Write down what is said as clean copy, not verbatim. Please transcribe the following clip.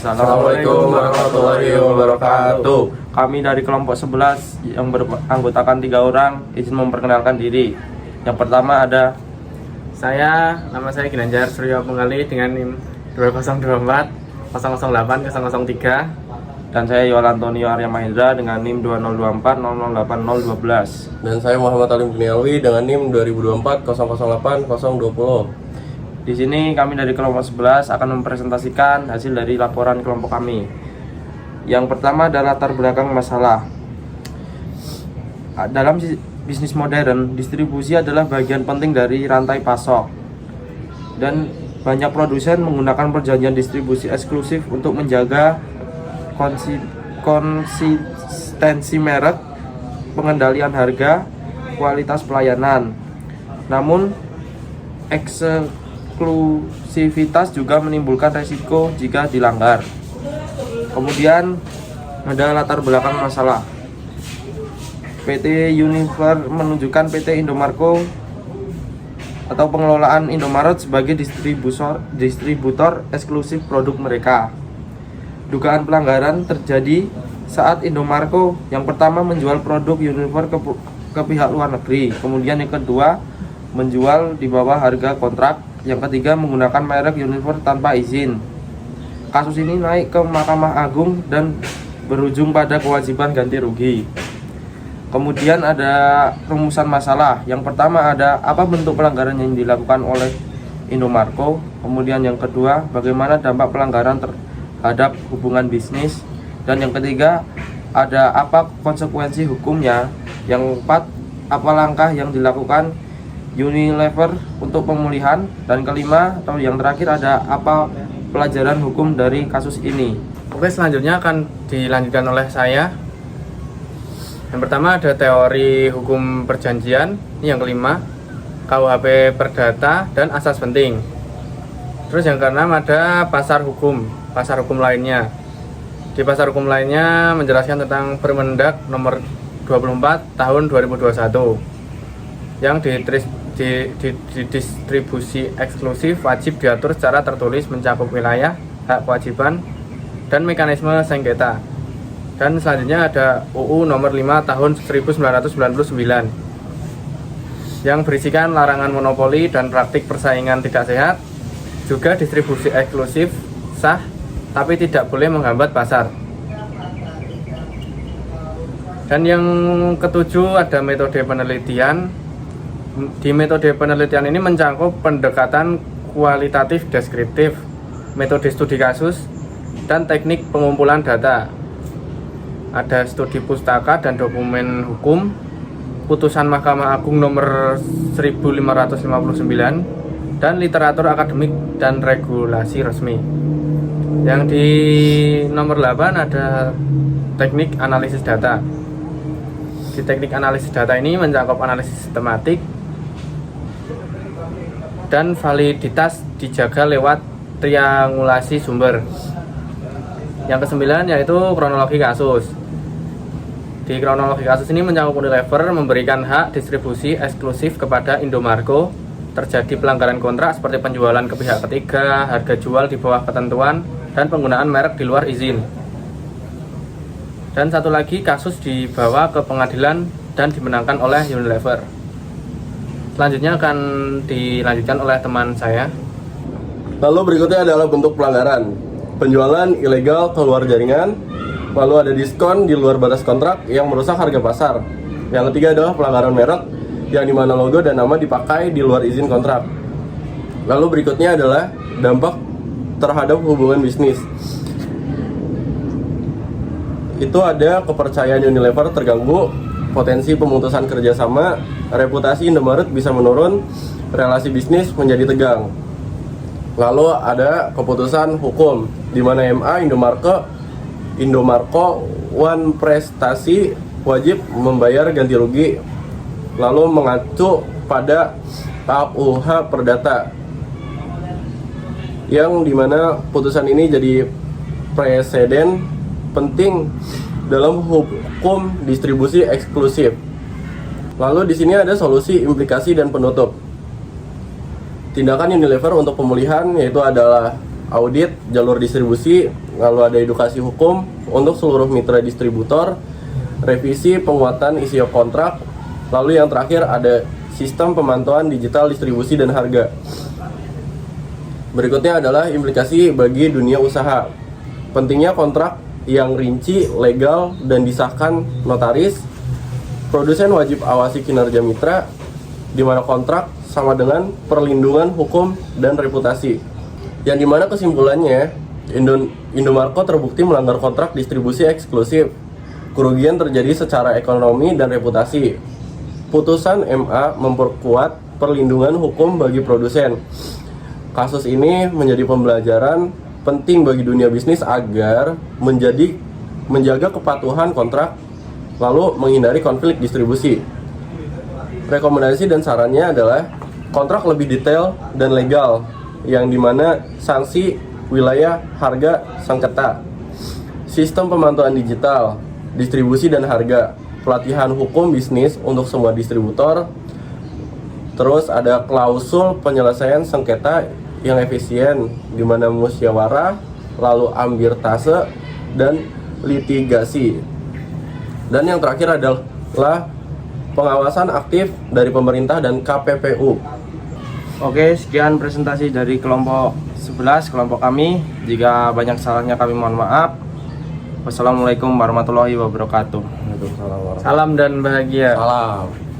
Assalamualaikum warahmatullahi wabarakatuh. Kami dari kelompok 11 yang beranggotakan 3 orang izin memperkenalkan diri. Yang pertama ada Nama saya Ginanjar Suryo Penggali dengan NIM 2024 008 003. dan saya Yoel Antonio Arya Mahendra dengan NIM 2024 008 012. Dan saya Muhammad Alim Gunialwi dengan NIM 2024 008 020. Di sini kami dari kelompok 11 akan mempresentasikan hasil dari laporan kelompok kami. Yang pertama adalah latar belakang masalah. Dalam bisnis modern, distribusi adalah bagian penting dari rantai pasok. Dan banyak produsen menggunakan perjanjian distribusi eksklusif untuk menjaga konsistensi merek, pengendalian harga, kualitas pelayanan. Namun, eksklusivitas juga menimbulkan resiko jika dilanggar. Kemudian ada latar belakang masalah. PT Unilever menunjukkan PT Indomarko atau pengelolaan Indomaret sebagai distributor eksklusif produk mereka. Dugaan pelanggaran terjadi saat Indomarko yang pertama menjual produk Unilever ke pihak luar negeri, kemudian yang kedua menjual di bawah harga kontrak, yang ketiga menggunakan merek Unilever tanpa izin. Kasus ini naik ke Mahkamah Agung dan berujung pada kewajiban ganti rugi. Kemudian ada rumusan masalah. Yang pertama ada apa bentuk pelanggaran yang dilakukan oleh Indomarko. Kemudian yang kedua, bagaimana dampak pelanggaran terhadap hubungan bisnis. Dan yang ketiga, ada apa konsekuensi hukumnya. Yang keempat, apa langkah yang dilakukan Unilever untuk pemulihan. Dan kelima atau yang terakhir, ada apa pelajaran hukum dari kasus ini. Oke, selanjutnya akan dilanjutkan oleh saya. Yang pertama ada teori hukum perjanjian. Yang kelima KUHP Perdata dan asas penting. Terus yang keenam ada pasar hukum lainnya. Di pasar hukum lainnya menjelaskan tentang Permendag nomor 24 tahun 2021 yang distribusi eksklusif wajib diatur secara tertulis mencakup wilayah, hak kewajiban, dan mekanisme sengketa. Dan selanjutnya ada UU nomor 5 tahun 1999 yang berisikan larangan monopoli dan praktik persaingan tidak sehat, juga distribusi eksklusif sah tapi tidak boleh menghambat pasar. Dan yang ketujuh ada metode penelitian. Di metode penelitian ini mencakup pendekatan kualitatif deskriptif, metode studi kasus, dan teknik pengumpulan data. Ada studi pustaka dan dokumen hukum, putusan Mahkamah Agung nomor 1559, dan literatur akademik dan regulasi resmi. Yang di nomor 8 ada teknik analisis data. Di teknik analisis data ini mencakup analisis sistematik dan validitas dijaga lewat triangulasi sumber. Yang kesembilan yaitu kronologi kasus. Di kronologi kasus ini mencakup Unilever memberikan hak distribusi eksklusif kepada Indomarko, terjadi pelanggaran kontrak seperti penjualan ke pihak ketiga, harga jual di bawah ketentuan, dan penggunaan merek di luar izin. Dan satu lagi kasus dibawa ke pengadilan dan dimenangkan oleh Unilever. Selanjutnya akan dilanjutkan oleh teman saya. Lalu berikutnya adalah bentuk pelanggaran. Penjualan ilegal keluar jaringan. Lalu ada diskon di luar batas kontrak yang merusak harga pasar. Yang ketiga adalah pelanggaran merek, yang dimana logo dan nama dipakai di luar izin kontrak. Lalu berikutnya adalah dampak terhadap hubungan bisnis. Itu ada kepercayaan Unilever terganggu, potensi pemutusan kerjasama, reputasi Indomaret bisa menurun, relasi bisnis menjadi tegang. Lalu ada keputusan hukum, di mana MA Indomarko One Prestasi wajib membayar ganti rugi, lalu mengacu pada KUH Perdata, yang dimana putusan ini jadi preseden penting dalam hukum distribusi eksklusif. Lalu di sini ada solusi, implikasi, dan penutup. Tindakan Unilever untuk pemulihan yaitu adalah audit jalur distribusi, lalu ada edukasi hukum untuk seluruh mitra distributor, revisi penguatan isi kontrak, lalu yang terakhir ada sistem pemantauan digital distribusi dan harga. Berikutnya adalah implikasi bagi dunia usaha. Pentingnya kontrak yang rinci, legal, dan disahkan notaris. Produsen wajib awasi kinerja mitra, di mana kontrak sama dengan perlindungan hukum dan reputasi. Yang dimana kesimpulannya, Indomarko terbukti melanggar kontrak distribusi eksklusif. Kerugian terjadi secara ekonomi dan reputasi. Putusan MA memperkuat perlindungan hukum bagi produsen. Kasus ini menjadi pembelajaran penting bagi dunia bisnis agar menjaga kepatuhan kontrak, lalu menghindari konflik distribusi. Rekomendasi dan sarannya adalah kontrak lebih detail dan legal, yang dimana sanksi, wilayah, harga, sengketa, sistem pemantauan digital, distribusi dan harga, pelatihan hukum bisnis untuk semua distributor, terus ada klausul penyelesaian sengketa yang efisien, di mana musyawarah, lalu arbitrase, dan litigasi. Dan yang terakhir adalah pengawasan aktif dari pemerintah dan KPPU. Oke, sekian presentasi dari kelompok 11, kelompok kami. Jika banyak salahnya kami mohon maaf. Wassalamualaikum warahmatullahi wabarakatuh. Salam dan bahagia. Salam.